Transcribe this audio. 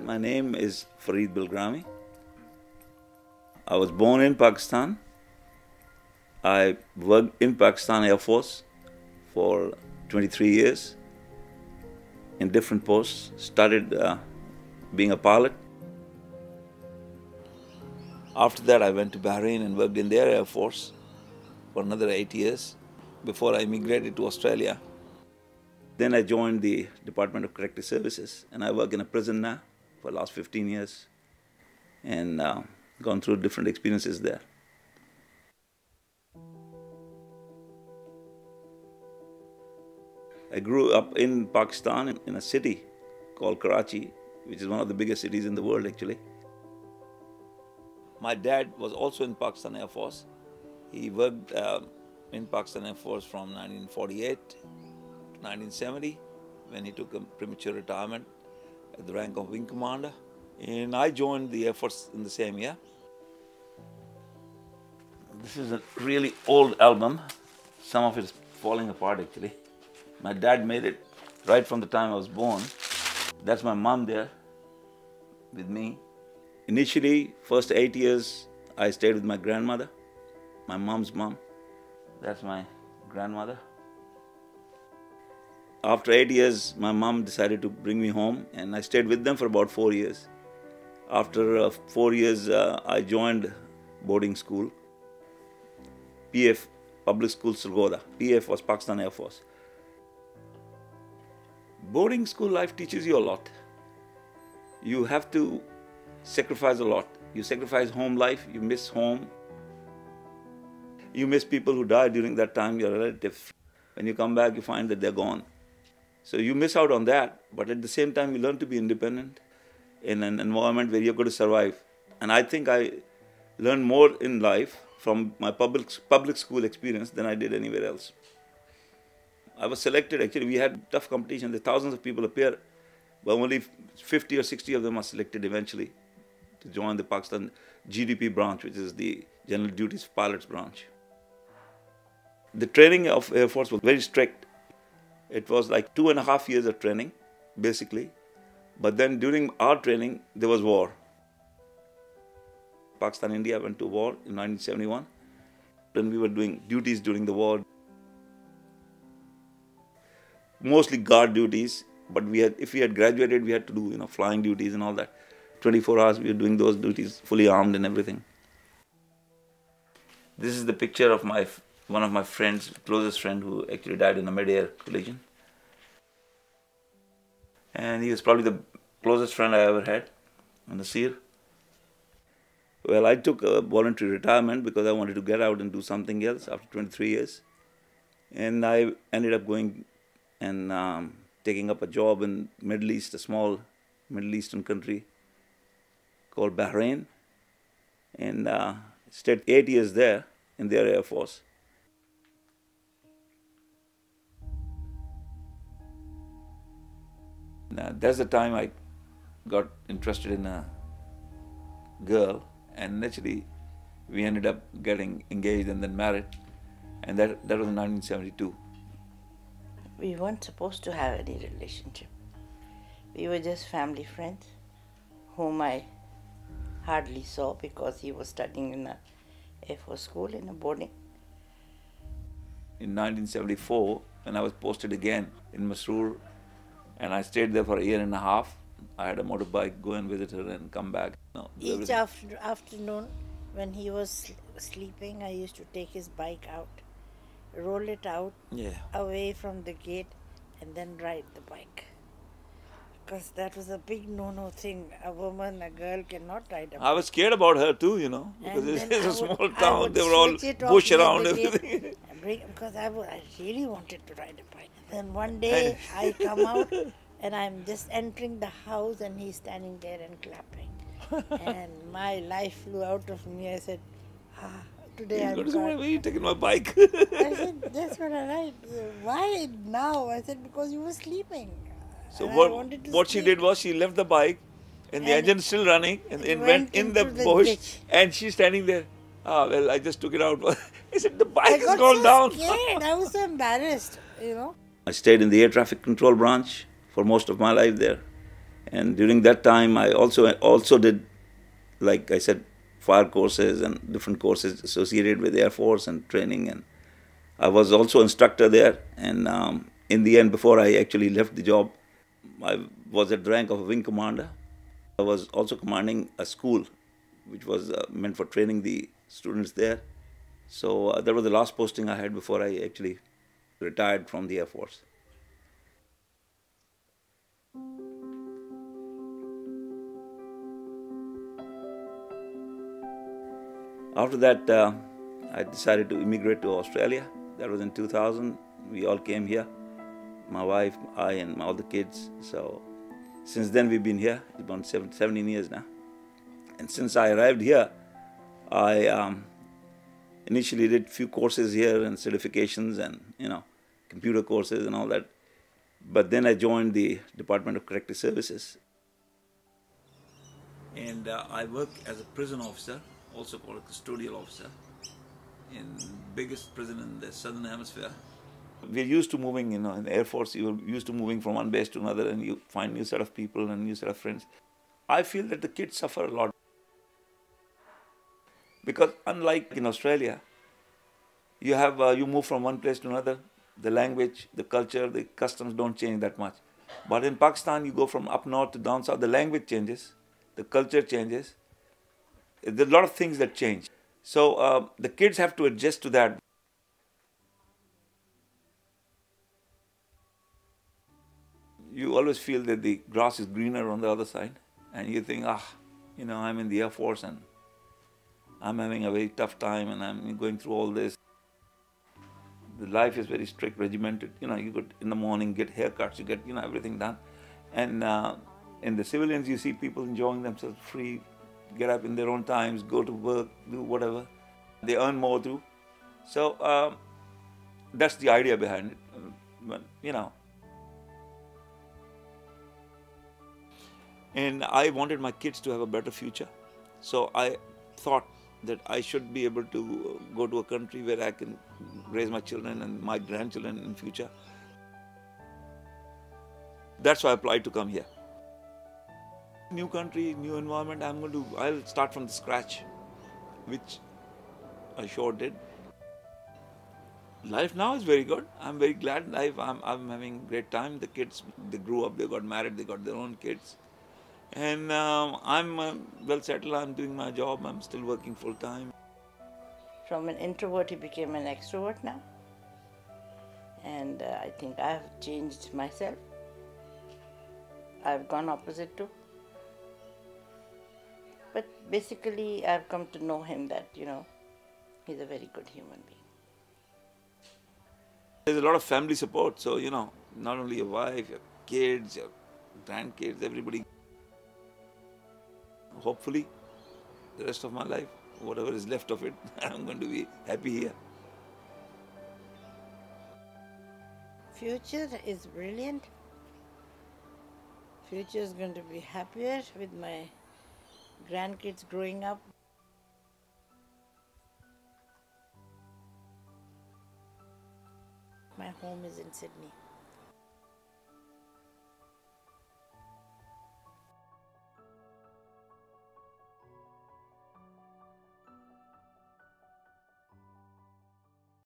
My name is Bilgrami. I was born in Pakistan. I worked in Pakistan Air Force for 23 years in different posts. Started being a pilot. After that, I went to Bahrain and worked in their Air Force for another 8 years before I migrated to Australia. Then I joined the Department of Corrective Services, and I work in a prison now for the last 15 years and gone through different experiences there. I grew up in Pakistan in a city called Karachi, which is one of the biggest cities in the world actually. My dad was also in Pakistan Air Force. He worked in Pakistan Air Force from 1948 to 1970 when he took a premature retirement at the rank of Wing Commander. And I joined the Air Force in the same year. This is a really old album. Some of it is falling apart actually. My dad made it right from the time I was born. That's my mom there with me. Initially, first 8 years, I stayed with my grandmother, my mom's mom. That's my grandmother. After 8 years, my mom decided to bring me home, and I stayed with them for about 4 years. After 4 years, I joined boarding school, PF, Public School Surgoda. PF was Pakistan Air Force. Boarding school life teaches you a lot. You have to sacrifice a lot. You sacrifice home life, you miss home. You miss people who died during that time, your relatives. When you come back, you find that they're gone. So you miss out on that, but at the same time, you learn to be independent in an environment where you're going to survive. And I think I learned more in life from my public school experience than I did anywhere else. I was selected, actually, we had tough competition. There thousands of people appear, but only 50 or 60 of them are selected eventually to join the Pakistan GDP branch, which is the General Duties Pilots branch. The training of Air Force was very strict. It was like 2.5 years of training, basically. But then during our training, there was war. Pakistan and India went to war in 1971. Then we were doing duties during the war. Mostly guard duties, but if we had graduated, we had to do flying duties and all that. 24 hours we were doing those duties, fully armed and everything. This is the picture of one of my friends, closest friend, who actually died in a mid-air collision. And he was probably the closest friend I ever had on the SEER. Well, I took a voluntary retirement because I wanted to get out and do something else after 23 years. And I ended up going and taking up a job in Middle East, a small Middle Eastern country called Bahrain, and stayed 8 years there in their Air Force. Now, that's the time I got interested in a girl, and naturally we ended up getting engaged and then married, and that was in 1972. We weren't supposed to have any relationship. We were just family friends, whom I hardly saw because he was studying in a Air Force school in a boarding. In 1974, when I was posted again in Masroor, and I stayed there for a year and a half, I had a motorbike, go and visit her and come back. Each afternoon, when he was sleeping, I used to take his bike out, roll it out away from the gate, and then ride the bike. Because that was a big no-no thing. A woman, a girl cannot ride a bike. I was scared about her too, because it's a small town. They were all bush around everything. Because I really wanted to ride a bike. Then one day I come out and I'm just entering the house and he's standing there and clapping. And my life flew out of me. I said, today I'm going. Why are you taking my bike? I said, that's what I like. Why now? I said, because you were sleeping. So what she did was she left the bike and the engine still running and went in the bush and she's standing there. Well, I just took it out. I said, the bike has gone down. Scared. I was so embarrassed, I stayed in the air traffic control branch for most of my life there. And during that time, I also did, like I said, fire courses and different courses associated with Air Force and training. And I was also instructor there. And in the end, before I actually left the job, I was at the rank of a wing commander. I was also commanding a school, which was meant for training the students there. So that was the last posting I had before I actually retired from the Air Force. After that, I decided to immigrate to Australia. That was in 2000. We all came here, my wife, I, and all the kids. So since then, we've been here. It's been 17 years now. And since I arrived here, I initially did a few courses here and certifications and, computer courses and all that. But then I joined the Department of Corrective Services. And I work as a prison officer, also called a custodial officer, in the biggest prison in the Southern Hemisphere. We're used to moving, in the Air Force, you're used to moving from one base to another and you find new set of people and new set of friends. I feel that the kids suffer a lot. Because unlike in Australia, you move from one place to another, the language, the culture, the customs don't change that much. But in Pakistan, you go from up north to down south, the language changes, the culture changes. There are a lot of things that change. So the kids have to adjust to that. You always feel that the grass is greener on the other side. And you think, I'm in the Air Force and I'm having a very tough time and I'm going through all this. The life is very strict, regimented. You go in the morning, get haircuts, you get, everything done. And in the civilians, you see people enjoying themselves free, get up in their own times, go to work, do whatever. They earn more too. So that's the idea behind it. But, And I wanted my kids to have a better future. So I thought that I should be able to go to a country where I can raise my children and my grandchildren in future. That's why I applied to come here. New country, new environment, I'll start from the scratch, which I sure did. Life now is very good. I'm very glad. I'm having a great time. The kids, they grew up, they got married, they got their own kids. And I'm well settled. I'm doing my job. I'm still working full time. From an introvert, he became an extrovert now. And I think I've changed myself. I've gone opposite too. But basically, I've come to know him that, he's a very good human being. There's a lot of family support. So, not only your wife, your kids, your grandkids, everybody. Hopefully, the rest of my life, whatever is left of it, I'm going to be happy here. Future is brilliant. Future is going to be happier with my grandkids growing up. My home is in Sydney.